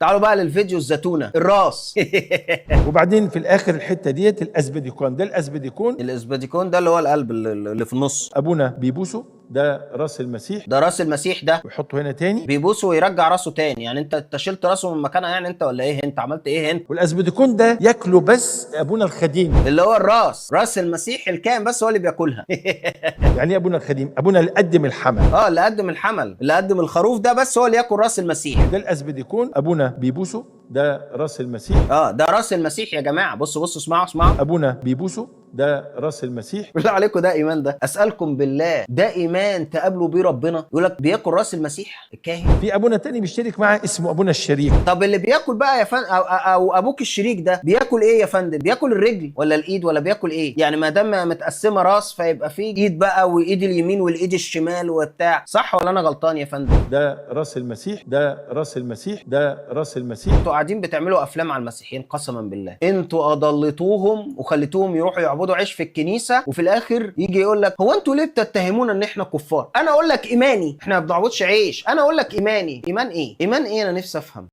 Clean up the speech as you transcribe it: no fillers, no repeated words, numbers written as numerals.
تعالوا بقى للفيديو الزتونه الراس. وبعدين في الاخر الحته ديت الاسبديكون، ده الاسبديكون. الاسباديكون ده اللي هو القلب اللي في النص. ابونا بيبوسه، ده راس المسيح، ده راس المسيح ده ويحطه هنا تاني. بيبوسه ويرجع راسه تاني. يعني انت شلت راسه من مكانها يعني انت، ولا ايه؟ انت عملت ايه انت؟ والاسبديكون ده ياكله بس ابونا الخديم. اللي هو راس المسيح الكائن بس هو اللي بياكلها. يعني ايه ابونا الخديم؟ ابونا اللي قدم الحمل. اللي قدم الحمل، اللي قدم الخروف ده بس هو اللي ياكل راس المسيح. ده الاسبديكون، ابونا بيبوسه، ده راس المسيح. ده راس المسيح يا جماعه. بصوا اسمعوا. ابونا بيبوسه، ده راس المسيح. بالله عليكم ده ايمان؟ ده اسالكم بالله ده ايمان تقابلوا بيه ربنا؟ يقول لك بياكل راس المسيح الكاهن. في ابونا تاني بيشترك معاه اسمه ابونا الشريك. طب اللي بياكل بقى يا فندم أو ابوك الشريك ده بياكل ايه يا فندم؟ بياكل الرجل ولا الايد ولا بياكل ايه؟ يعني ما دام متقسمه راس فيبقى في ايد بقى، وايد اليمين والايد الشمال وبتاع، صح ولا انا غلطان يا فندم؟ ده راس المسيح، ده راس المسيح، ده راس المسيح. انتوا قاعدين بتعملوا افلام على المسيحيين، قسما بالله انتوا اضلتوهم وخليتوهم يروحوا يعبدوا عيش في الكنيسه، وفي الاخر يجي يقول لك هو انتوا ليه بتتهمونا ان احنا كفار؟ انا اقول لك ايماني، احنا ما بنعبدش عيش. انا اقول لك ايماني. ايمان ايه؟ ايمان ايه؟ انا نفسي افهم.